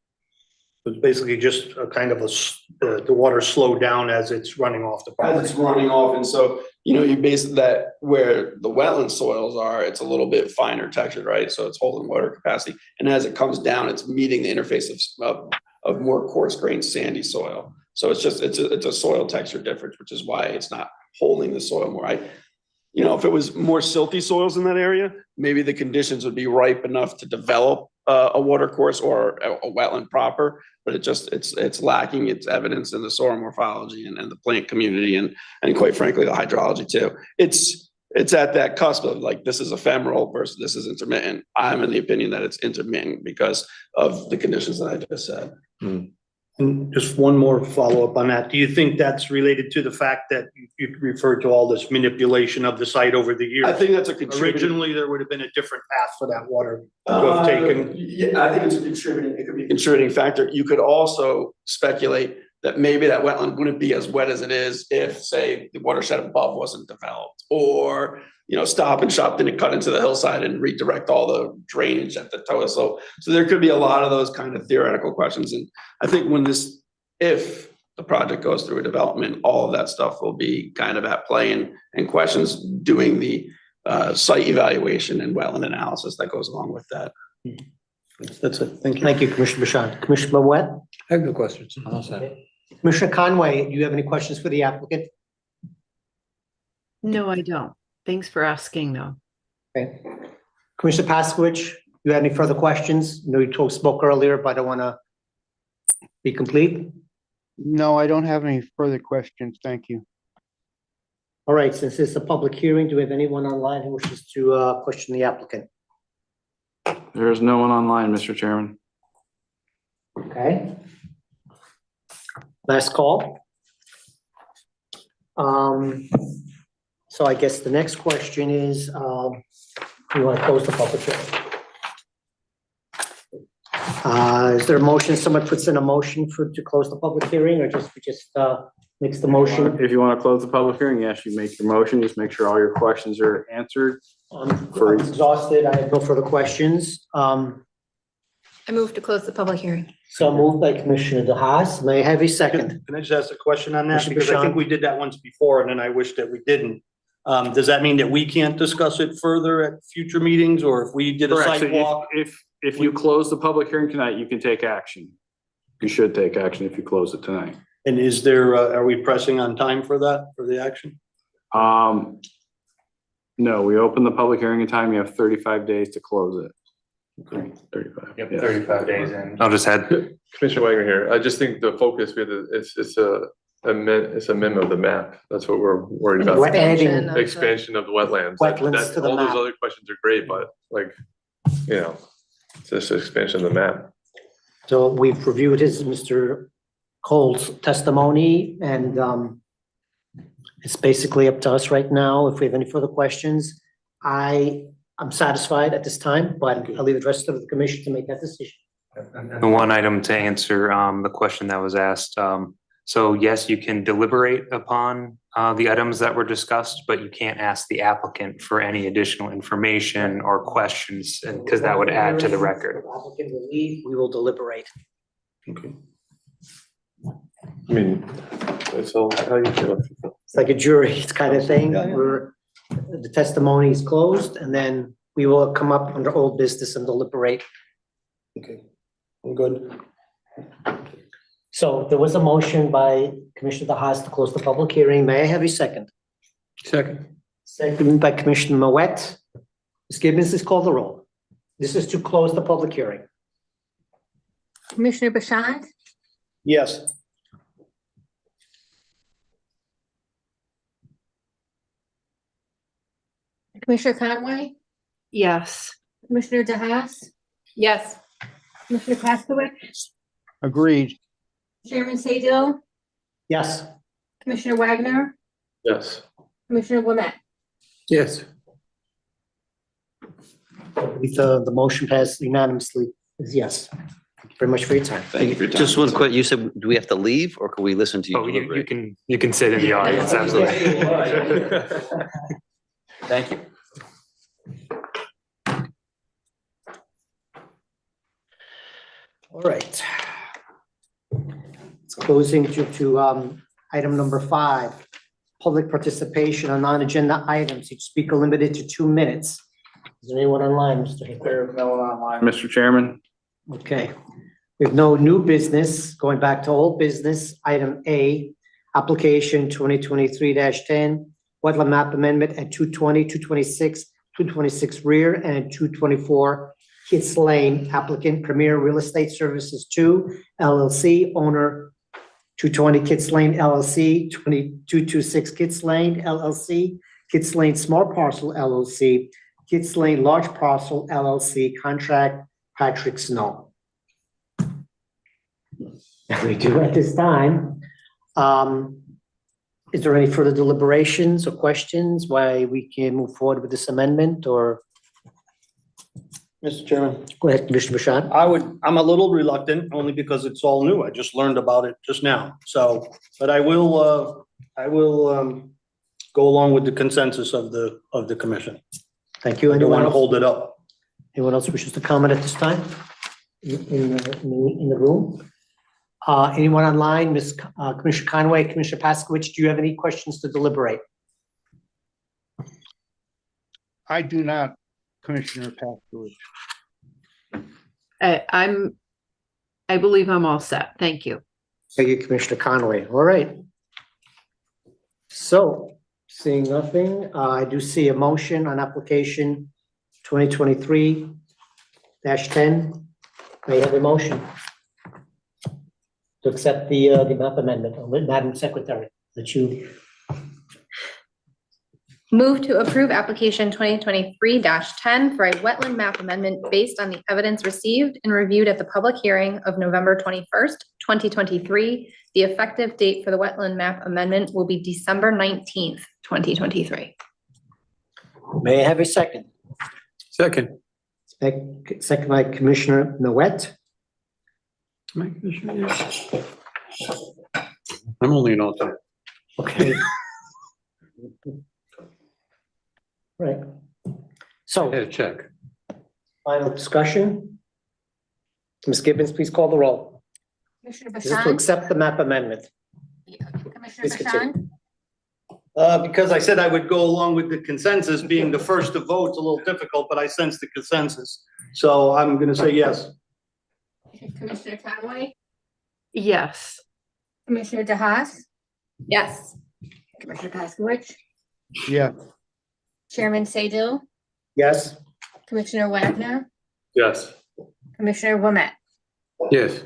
It's basically just a kind of the water slowed down as it's running off the property. As it's running off, and so, you base that where the wetland soils are, it's a little bit finer textured, right? So it's holding water capacity, and as it comes down, it's meeting the interface of more coarse grained sandy soil. So it's a soil texture difference, which is why it's not holding the soil more. If it was more silty soils in that area, maybe the conditions would be ripe enough to develop a water course or a wetland proper, but it's lacking its evidence in the soil morphology and the plant community and quite frankly, the hydrology too. It's at that cusp of like, this is ephemeral versus this is intermittent. I'm in the opinion that it's intermittent because of the conditions that I just said. And just one more follow-up on that. Do you think that's related to the fact that you referred to all this manipulation of the site over the years? I think that's a contributing. Originally, there would have been a different path for that water to have taken. Yeah, I think it could be a contributing factor. You could also speculate that maybe that wetland wouldn't be as wet as it is if, say, the watershed above wasn't developed, or Stop and Shop didn't cut into the hillside and redirect all the drainage at the toe. So there could be a lot of those kind of theoretical questions. And I think if the project goes through a development, all of that stuff will be kind of at play and questions doing the site evaluation and wetland analysis that goes along with that. That's it. Thank you. Thank you, Commissioner Bashan. Commissioner Wet? I have no questions. Commissioner Conway, do you have any questions for the applicant? No, I don't. Thanks for asking though. Okay. Commissioner Pascowitch, you have any further questions? I know you spoke earlier, but I want to be complete. No, I don't have any further questions. Thank you. All right, since it's a public hearing, do we have anyone online who wishes to question the applicant? There is no one online, Mr. Chairman. Okay. Last call. So I guess the next question is, we want to close the public hearing. Is there a motion? Someone puts in a motion to close the public hearing, or we just makes the motion? If you want to close the public hearing, yes, you make your motion, just make sure all your questions are answered. I'm exhausted. I have no further questions. I move to close the public hearing. So moved by Commissioner DeHaas. May I have a second? Can I just ask a question on that? Commissioner Because I Bashan? think we did that once before and then I wish that we didn't. Does that mean that we can't discuss it further at future meetings, or if we did a Correct. So sidewalk? if you close the public hearing tonight, you can take action. You should take action if you close it tonight. And is there, are we pressing on time for that, for the action? No, we open the public hearing in time. You have 35 days to close it. Okay. 35. Yep, yes. 35 days in. I'll just add, Commissioner Wagner here. I just think the focus with it is it's a amendment of the map. That's what we're worried about. We're adding Expansion of the- Expansion of the wetlands. Wetlands to the All those map. other questions are great, but it's just an expansion of the map. So we've reviewed Mr. Cole's testimony, and it's basically up to us right now. If we have any further questions, I'm satisfied at this time, but I'll leave the rest of the commission to make that decision. The one item to answer the question that was asked. So yes, you can deliberate upon the items that were discussed, but you can't ask the applicant for any additional information or questions, because that would add to the record. If applicant will leave, we will deliberate. Okay. I mean, so how you feel? It's like a jury kind of thing, where the testimony is closed, and then we will come up under old business and deliberate. Okay, I'm good. So there was a motion by Commissioner DeHaas to close the public hearing. May I have a second? Second. Second by Commissioner Moet. Ms. Gibbons, please call the roll. This is to close the public hearing. Commissioner Bashand, Yes. Commissioner Conway, Yes. Commissioner DeHaas, Yes. Commissioner Paskowitz, Agreed. Chairman Saydel, Yes. Commissioner Wagner, Yes. Commissioner Wilmette. Yes. The motion passed unanimously is yes. Thank you very much for your time. Thank you for your time. Just one quick, you said, do we have to leave or can we listen to you Oh, you deliberate? can sit in the audience, absolutely. Thank you. All right. It's closing to item number 5, public participation on non-agenda items. Each speaker limited to 2 minutes. Is there anyone online, Mr. Hickman? There's no one online, Mr. Chairman. Okay. We have no new business. Going back to old business, item A, application 2023-10, wetland map amendment at 220, 226, 226 rear and 224 Kitts Lane, applicant Premier Real Estate Services 2 LLC, owner 220 Kitts Lane LLC, 2226 Kitts Lane LLC, Kitts Lane Small Parcel LLC, Kitts Lane Large Parcel LLC, contract Patrick Snow. That we do at this time. Is there any further deliberations or questions why we can move forward with this amendment, or? Mr. Chairman, Go ahead, Commissioner Bashand. I'm a little reluctant only because it's all new. I just learned about it just now. So, but I will go along with the consensus of the commission. Thank you. I don't Anyone want to else? hold it up. Anyone else wishes to comment at this time? In the room? Anyone online? Commissioner Conway, Commissioner Paskowitz, do you have any questions to deliberate? I do not, Commissioner Paskowitz. I believe I'm all set. Thank you. Thank you, Commissioner Conway. All right. So, seeing nothing, I do see a motion on application 2023-10. May I have a motion to accept the map amendment, Madam Secretary, that you, Move to approve application 2023-10 for a wetland map amendment based on the evidence received and reviewed at the public hearing of November 21st, 2023. The effective date for the wetland map amendment will be December 19th, 2023. may I have a second? Second. Second by Commissioner Noet. I'm only an alternate. Okay. Right. So, Check. final discussion. Ms. Gibbons, please call the roll. Commissioner This is to Bashand, accept the map amendment. Commissioner Please continue. Bashand, Because I said I would go along with the consensus, being the first to vote, it's a little difficult, but I sense the consensus. So I'm gonna say yes. Commissioner Conway, Yes. Commissioner DeHaas, Yes. Commissioner Paskowitz, Yeah, Chairman Saydel, Yes? Commissioner Wagner, Yes. Commissioner Wilmette. Yes.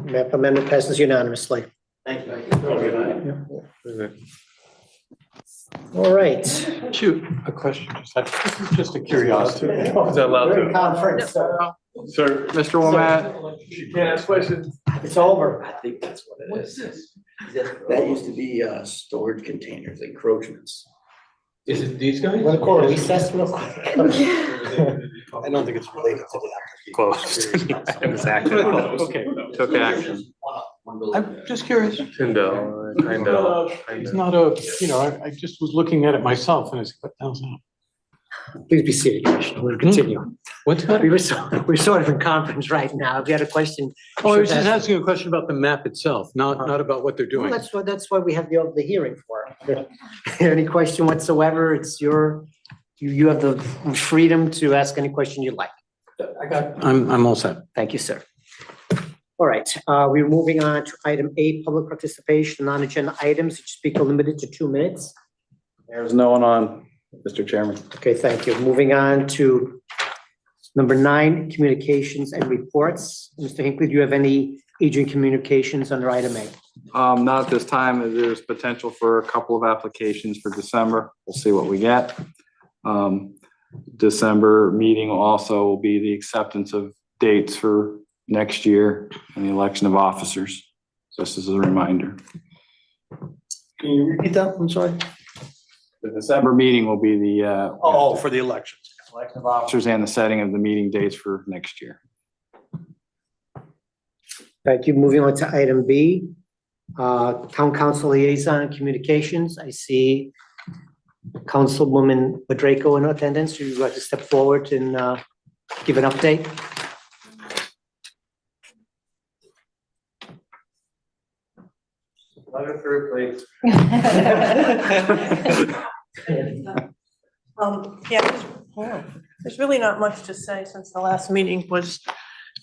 Map amendment passes unanimously. Thank you. All right. Shoot, a question, this is just a curiosity. Is that allowed to? Conference, Sir, Mr. Womack. you can't ask questions. it's over. I think that's what it is. That used to be storage containers, encroachments. Is it these guys? Want to call a recess real quick? I don't think it's related to the application. Closed. Yeah, exactly. Okay. Took action. I'm just curious. Kinda, It's not a, you know, I just was looking at it myself and I said, what the hell's that? Please be seated, Commissioner. We'll continue. What's that? We're sort of in conference right now. If you had a question. Oh, I was should just ask- asking a question about the map itself, not about what they're Well, doing. that's why we have the hearing for. Any question whatsoever, it's you have the freedom to ask any question you like. I'm all set. Thank you, sir. All right, we're moving on to item 8, public participation, non-agenda items. Each speaker limited to 2 minutes. There's no one on, Mr. Chairman. Okay, thank you. Moving on to number 9, communications and reports. Mr. Hinckley, do you have any agent communications under item 8? Not at this time. There's potential for a couple of applications for December. We'll see what we get. December meeting also will be the acceptance of dates for next year and the election of officers, just as a reminder. Can you repeat that? I'm sorry. The December meeting will be the For the elections. election of officers and the setting of the meeting dates for next year. Thank you. Moving on to item B, town council liaison and communications. I see Councilwoman Draco in attendance. Would you like to step forward and give an update? Let her through, please. There's really not much to say since the last meeting was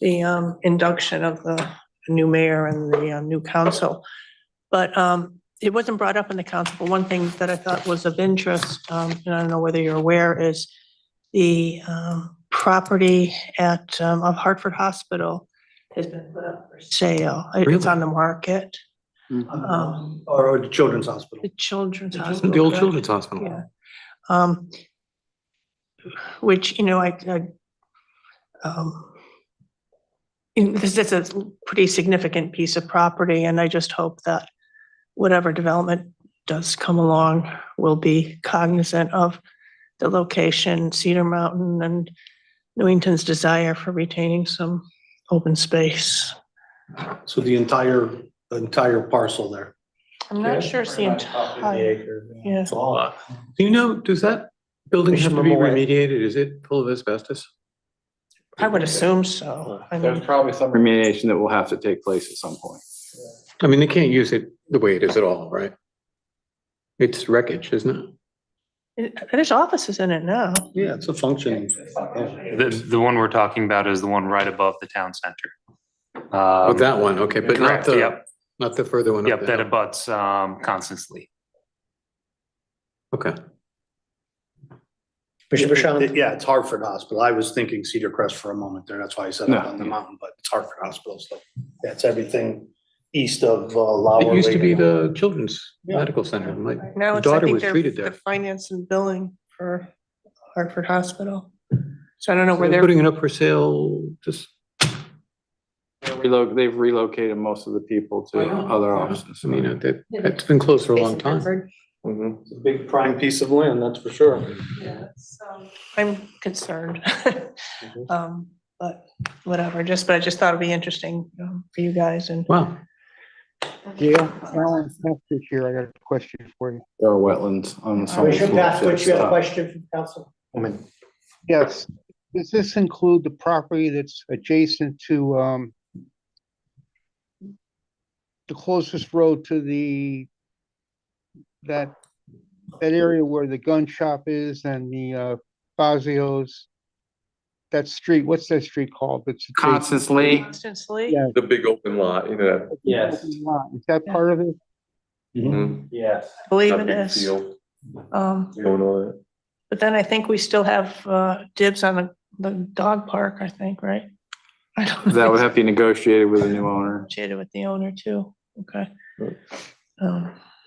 the induction of the new mayor and the new council. But it wasn't brought up in the council, but one thing that I thought was of interest, and I don't know whether you're aware, is the property of Hartford Hospital has been put up for sale. It's on the market. Or the children's hospital. The children's hospital. The old correct? children's hospital. Yeah. Which, this is a pretty significant piece of property, and I just hope that whatever development does come along will be cognizant of the location, Cedar Mountain, and Newington's desire for retaining some open space. So the entire parcel there. I'm not sure it's the entire, yeah. Do you know, does that building have to be remediated? Is it full of asbestos? I would assume so. I There's mean, probably some remediation that will have to take place at some point. I mean, they can't use it the way it is at all, right? It's wreckage, isn't it? there's offices in it now. Yeah, it's a functioning. The one we're talking about is the one right above the town center. Oh, that one, okay, but not correct, the, yep. not the further one up Yep, the that hill. abuts Constance-Lee. Okay. Commissioner Basham? Yeah, it's Hartford Hospital. I was thinking Cedar Crest for a moment there. That's why I said No. up on the mountain, but it's Hartford Hospital. So yeah, it's everything east of Lower. It used to be Lake. the children's Yeah. medical center. My Now it's, I daughter think was they're treated the there. finance and billing for Hartford Hospital. So I don't know So where they're they're, putting it up for sale, just. They've relocated most of the people to other offices. I mean, it's been closed for a long time. It's a big prime piece of land, that's for sure. yeah, so I'm concerned. But whatever, but I just thought it'd be interesting for you guys and. Wow. Yeah, Alan, this year, I got a question for you. There are wetlands on some. Commissioner Pasquich, you have a question from Councilwoman? Yes, does this include the property that's adjacent to, the closest road to that area where the gun shop is and the, Fazio's? That street, what's that street called? It's adjacent- Constance-Lee. Constance-Lee? Yeah. The big open lot, you know. Yes. Is that part of it? Yes. I believe that it big is. field Um, going on it. but then I think we still have dibs on the dog park, I think, right? I don't know. That would have to be negotiated with a new owner. Negotiated with the owner too, okay.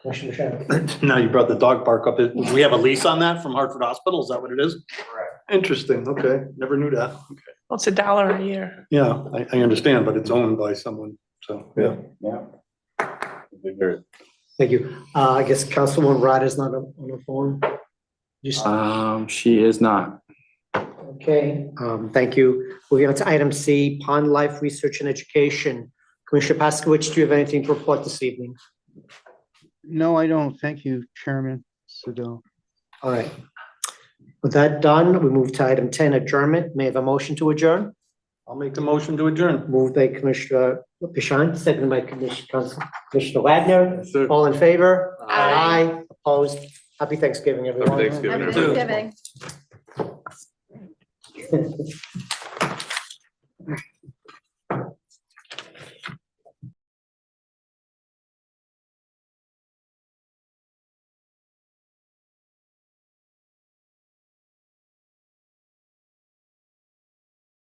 Commissioner Basham? Now you brought the dog park up. We have a lease on that from Hartford Hospital? Is that what it is? Correct. Interesting. Okay. Never knew that. Okay. Well, it's $1 a year. Yeah, I understand, but it's owned by someone. So, yeah. Thank you. I guess Councilwoman Rod is not on the phone. She is not. Okay, thank you. Moving on to item C, Pond Life Research and Education. Commissioner Paskowitz, do you have anything to report this evening? No, I don't. Thank you, Chairman Siddall. All right. With that done, we move to item 10, adjournment. May I have a motion to adjourn? I'll make the motion to adjourn. Moved by Commissioner Pishon, seconded by Commissioner Wagner. Yes, sir. All in favor? Aye. Opposed? Happy Thanksgiving, everyone. Happy Thanksgiving. Happy Thanksgiving.